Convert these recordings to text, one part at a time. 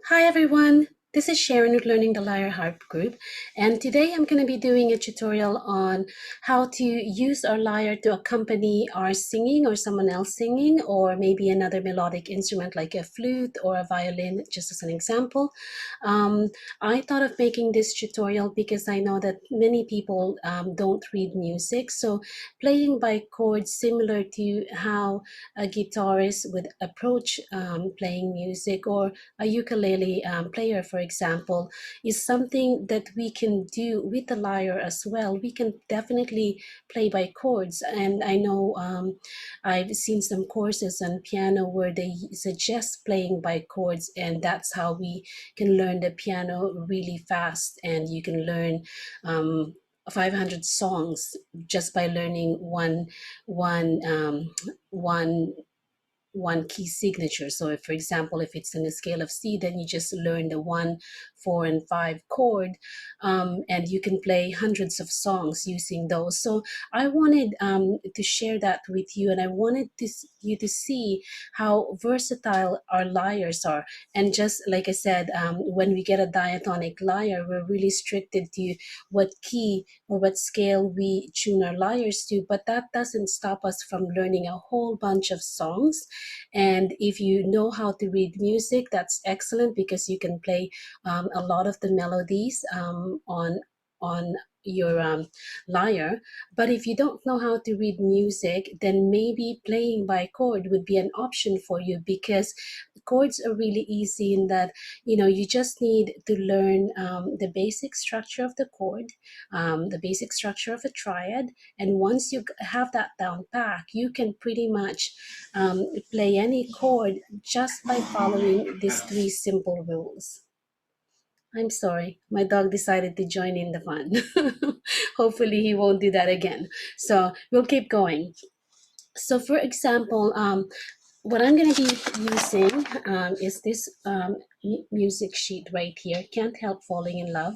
Hi everyone, this is Sharon with Learning the Lyre Harp group, and today I'm going to be doing a tutorial on how to use our lyre to accompany our singing or someone else singing, or maybe another melodic instrument like a flute or a violin, just as an example. Um, I thought of making this tutorial because I know that many people don't read music, so playing by chords similar to how a guitarist would approach playing music, or a ukulele player, for example, is something that we can do with the lyre as well. We can definitely play by chords. And I know I've seen some courses on piano where they suggest playing by chords, and that's how we can learn the piano really fast. And you can learn 500 songs just by learning one one one key signature. So if, for example, if it's in a scale of C, then you just learn the 1, 4, and 5 chord, and you can play hundreds of songs using those. So I wanted to share that with you, and I wanted you to see how versatile our lyres are. And just like I said, when we get a diatonic lyre, we're really restricted to what key or what scale we tune our lyres to, but that doesn't stop us from learning a whole bunch of songs. And if you know how to read music, that's excellent, because you can play a lot of the melodies on your lyre. But if you don't know how to read music, then maybe playing by chord would be an option for you, because chords are really easy in that, you just need to learn the basic structure of the chord, the basic structure of a triad. And once you have that down pat, you can pretty much play any chord just by following these three simple rules. I'm sorry, my dog decided to join in the fun. Hopefully he won't do that again. So we'll keep going. So for example, what I'm going to be using is this music sheet right here, Can't Help Falling in Love.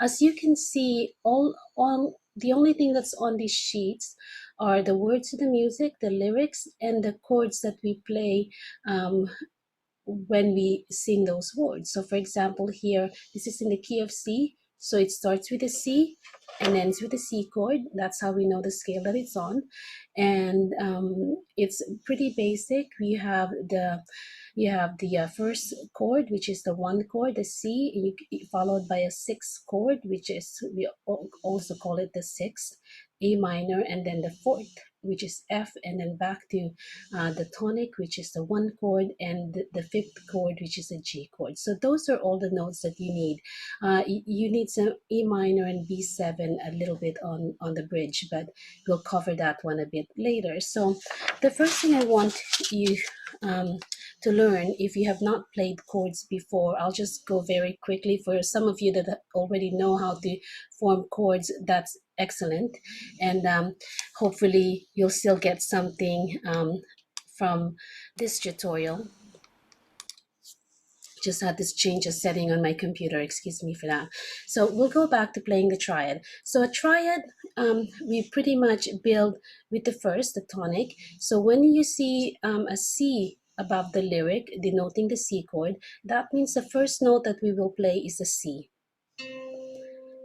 As you can see, the only thing that's on these sheets are the words of the music, the lyrics, and the chords that we play when we sing those words. So for example, here, this is in the key of C. So it starts with a C and ends with a C chord. That's how we know the scale that it's on. And it's pretty basic. You have the first chord, which is the one chord, the C, followed by a sixth chord, which is, we also call it the sixth, A minor, and then the fourth, which is F, and then back to the tonic, which is the one chord, and the fifth chord, which is a G chord. So those are all the notes that you need. You need some E minor and B7 a little bit on the bridge, but we'll cover that one a bit later. So the first thing I want you to learn, if you have not played chords before, I'll just go very quickly. For some of you that already know how to form chords, that's excellent. And hopefully you'll still get something from this tutorial. Just had this change a setting on my computer, excuse me for that. So we'll go back to playing the triad. So a triad, we pretty much build with the first, the tonic. So when you see a C above the lyric denoting the C chord, that means the first note that we will play is a C.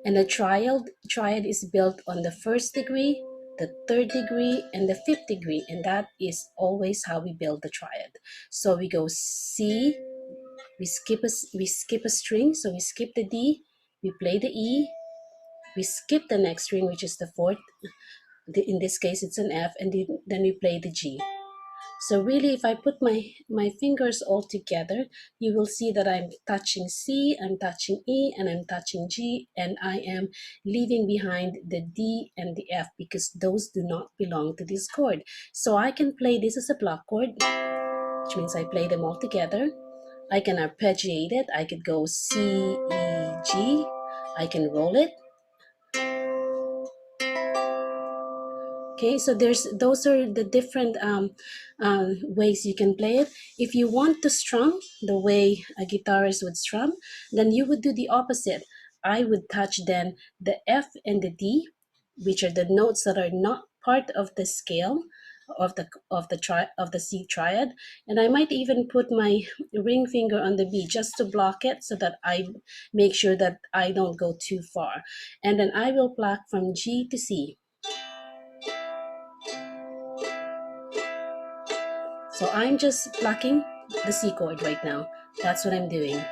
And a triad is built on the first degree, the third degree, and the fifth degree, and that is always how we build the triad. So we go C, we skip a string, so we skip the D, we play the E, we skip the next string, which is the fourth. In this case, it's an F, and then we play the G. So really, if I put my fingers all together, you will see that I'm touching C, I'm touching E, and I'm touching G, and I am leaving behind the D and the F, because those do not belong to this chord. So I can play this as a block chord, which means I play them all together. I can arpeggiate it. I could go C, E, G. I can roll it. Okay, so those are the different ways you can play it. If you want to strum the way a guitarist would strum, then you would do the opposite. I would touch then the F and the D, which are the notes that are not part of the scale of the C triad, and I might even put my ring finger on the B just to block it so that I make sure that I don't go too far. And then I will pluck from G to C. So I'm just plucking the C chord right now. That's what I'm doing.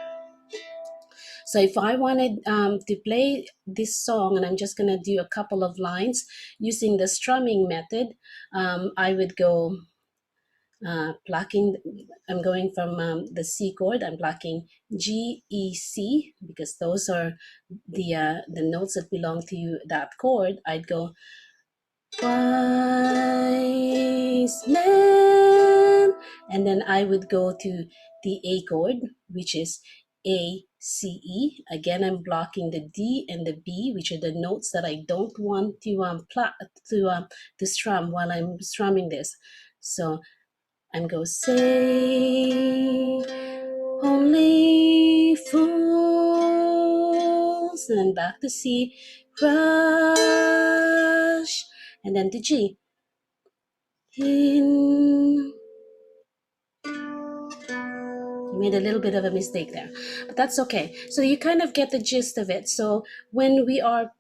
So if I wanted to play this song, and I'm just going to do a couple of lines using the strumming method, I would go plucking. I'm going from the C chord. I'm plucking G, E, C, because those are the notes that belong to that chord. I'd go wise man, and then I would go to the A chord, which is A, C, E. Again, I'm blocking the D and the B, which are the notes that I don't want to strum while I'm strumming this. So I'm go say only fools, and then back to C, rush, and then to G. In, you made a little bit of a mistake there, but that's okay. So you kind of get the gist of it. So when we are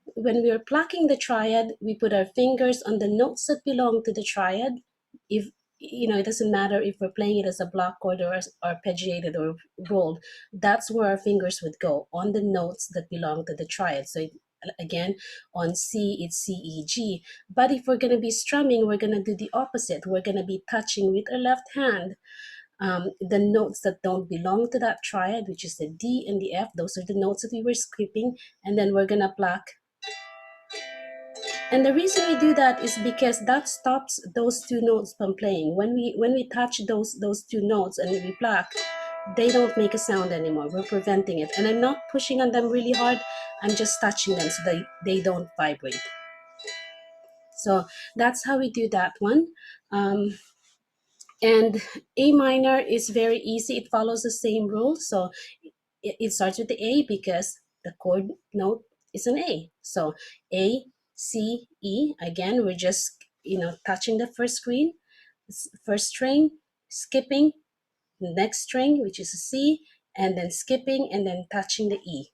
plucking the triad, we put our fingers on the notes that belong to the triad. If it doesn't matter if we're playing it as a block chord or as arpeggiated or rolled, that's where our fingers would go, on the notes that belong to the triad. So again, on C, it's C, E, G. But if we're going to be strumming, we're going to do the opposite. We're going to be touching with our left hand the notes that don't belong to that triad, which is the D and the F. Those are the notes that we were skipping, and then we're gonna pluck. And the reason we do that is because that stops those two notes from playing. When we touch those two notes and we pluck, they don't make a sound anymore. We're preventing it, and I'm not pushing on them really hard. I'm just touching them so they don't vibrate. So that's how we do that one. And A minor is very easy. It follows the same rule. So it starts with the A because the chord note is an A. So A, C, E. Again, we're just touching the first string, skipping the next string, which is a C, and then skipping and then touching the E,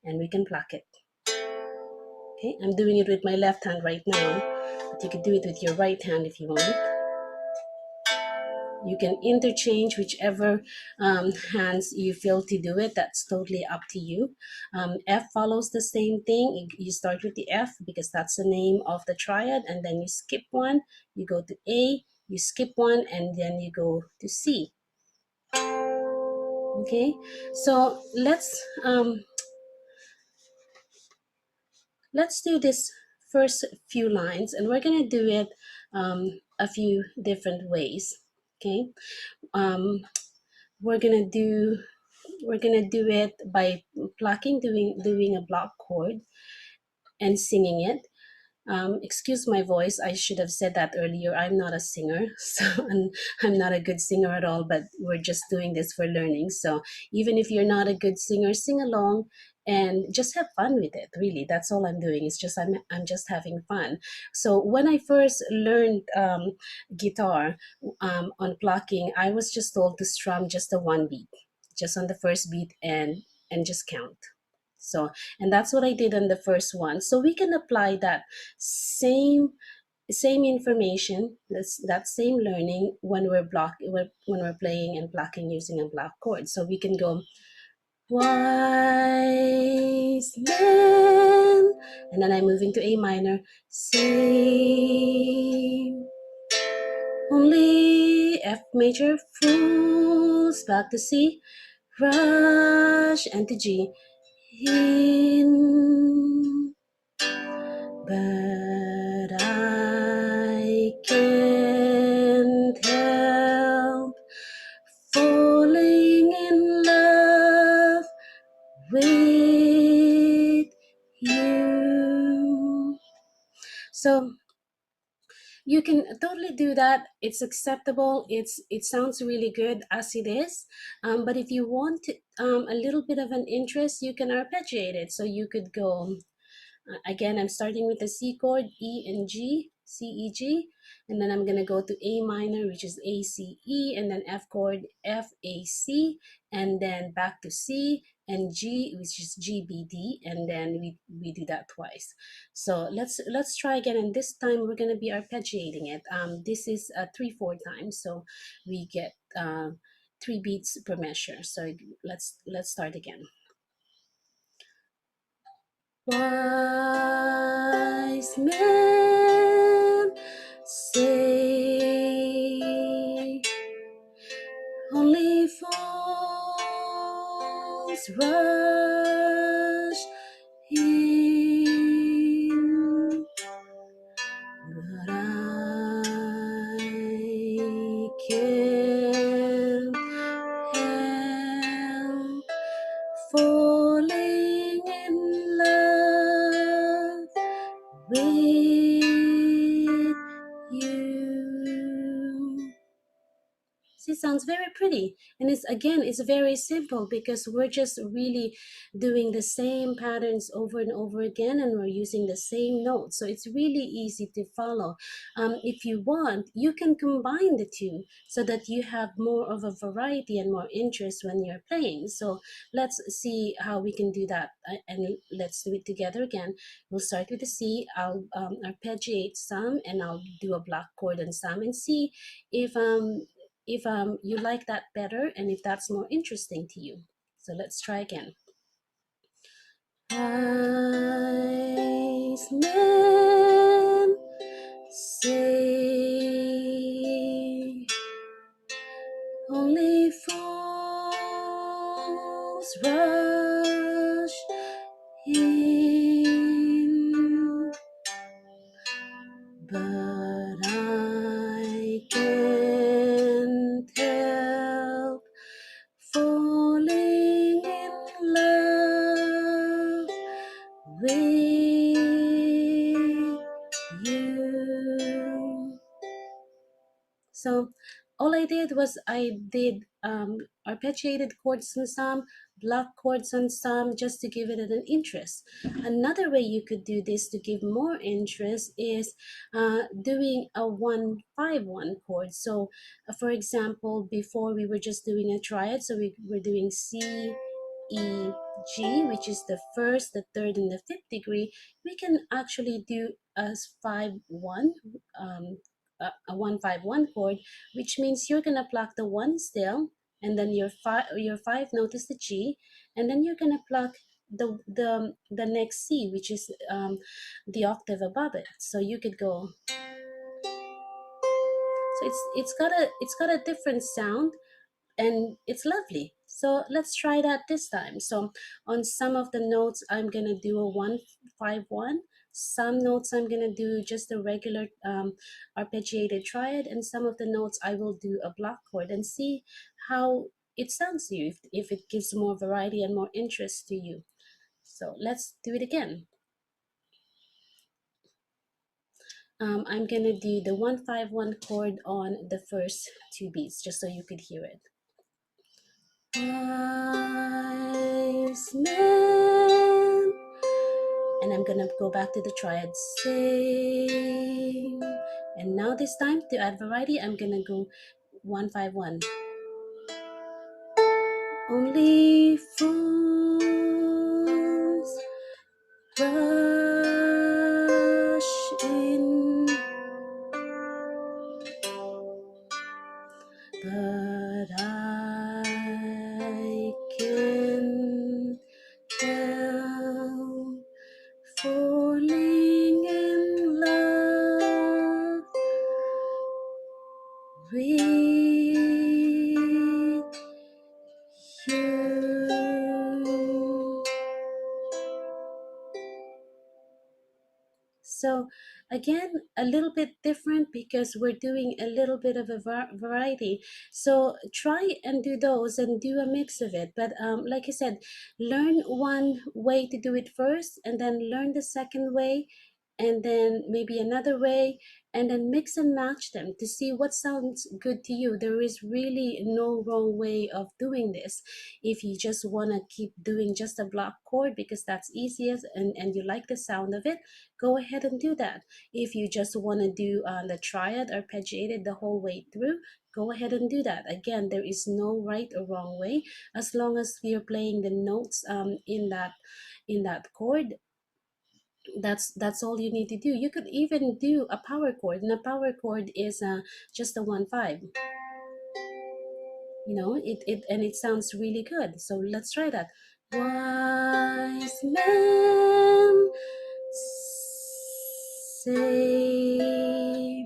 and we can pluck it. Okay, I'm doing it with my left hand right now, but you could do it with your right hand if you want. You can interchange whichever hands you feel to do it. That's totally up to you. F follows the same thing. You start with the F because that's the name of the triad, and then you skip one, you go to A, you skip one, and then you go to C. Okay, so let's do this first few lines, and we're gonna do it a few different ways. Okay, we're gonna do it by plucking, doing a block chord and singing it. Excuse my voice, I should have said that earlier. I'm not a singer, so I'm not a good singer at all, but we're just doing this for learning. So even if you're not a good singer, sing along and just have fun with it. Really, that's all I'm doing. It's just I'm just having fun. So when I first learned guitar on plucking, I was just told to strum just the one beat, just on the first beat, and just count. So, and that's what I did on the first one. So we can apply that same information, that same learning when we're playing and plucking using a block chord. So we can go wise man, and then I'm moving to A minor, same only F major, fools, back to C, rush, and to G, in, but I can't help falling in love with you. So you can totally do that. It's acceptable. It sounds really good as it is. But if you want a little bit of an interest, you can arpeggiate it. So you could go again. I'm starting with the C chord, E and G, C, E, G. and then I'm gonna go to A minor, which is A, C, E, and then F chord, F, A, C, and then back to C, and G, which is G, B, D, and then we do that twice. So let's try again, and this time we're gonna be arpeggiating it. This is 3/4 times, so we get 3 beats per measure. So let's start again. Wise men say only fools rush in, but I can't help falling in love with you. She sounds very pretty, and it's very simple because we're just really doing the same patterns over and over again, and we're using the same notes, so it's really easy to follow. If you want, you can combine the two so that you have more of a variety and more interest when you're playing. So let's see how we can do that, and let's do it together again. We'll start with the C. I'll arpeggiate some, and I'll do a block chord on some, and see if you like that better and if that's more interesting to you. So let's try again. Wise men say only fools rush in, but I can't help falling in love with you. So all I did was I did arpeggiated chords on some, block chords on some, just to give it an interest. Another way you could do this to give more interest is doing a 1-5-1 chord. So for example, before we were just doing a triad, so we were doing C, E, G, which is the first, the third, and the fifth degree. We can actually do a 5-1, a 1-5-1 chord, which means you're gonna pluck the one still, and then your five note is the G, and then you're gonna pluck the next C, which is the octave above it. So you could go. So it's got a different sound, and it's lovely. So let's try that this time. So on some of the notes, I'm gonna do a 1-5-1. Some notes I'm gonna do just a regular arpeggiated triad, and some of the notes I will do a block chord, and see how it sounds to you, if it gives more variety and more interest to you. So let's do it again. I'm gonna do the 1-5-1 chord on the first 2 beats, just so you could hear it. Wise man, and I'm gonna go back to the triad same, and now this time to add variety I'm gonna go 1-5-1. Only fools rush in, but I can help falling in love with you. So again, a little bit different because we're doing a little bit of a variety. So try and do those and do a mix of it. But like I said, learn one way to do it first, and then learn the second way, and then maybe another way, and then mix and match them to see what sounds good to you. There is really no wrong way of doing this. If you just want to keep doing just a block chord because that's easiest and you like the sound of it, go ahead and do that. If you just want to do the triad arpeggiated the whole way through, go ahead and do that. Again, there is no right or wrong way, as long as you're playing the notes in that chord. That's all you need to do. You could even do a power chord, and a power chord is just a 1/5. It sounds really good. So let's try that. Wise men say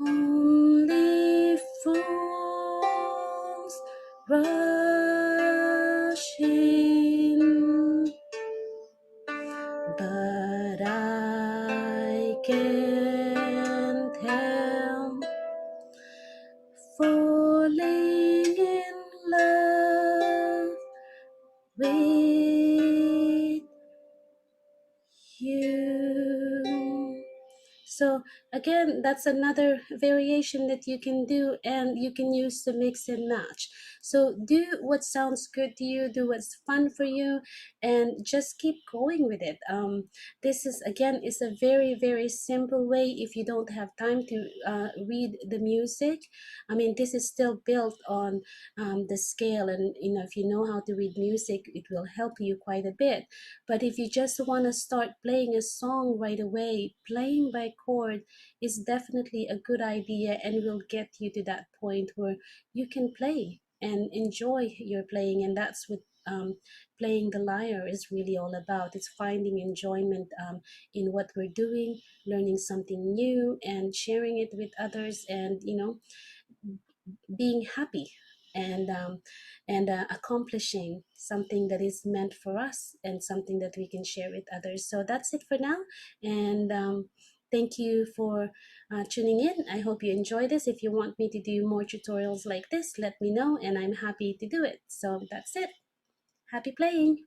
only fools rush in, but I can't help falling in love with you. So again, that's another variation that you can do, and you can use to mix and match. So do what sounds good to you, do what's fun for you, and just keep going with it. This is again is a very simple way if you don't have time to read the music. I mean, this is still built on the scale, and if you know how to read music, it will help you quite a bit. But if you just want to start playing a song right away, playing by chord is definitely a good idea and will get you to that point where you can play and enjoy your playing. And that's what playing the lyre is really all about. It's finding enjoyment in what we're doing, learning something new, and sharing it with others, and being happy and accomplishing something that is meant for us and something that we can share with others. So that's it for now, and thank you for tuning in. I hope you enjoy this. If you want me to do more tutorials like this, let me know and I'm happy to do it. So that's it. Happy playing.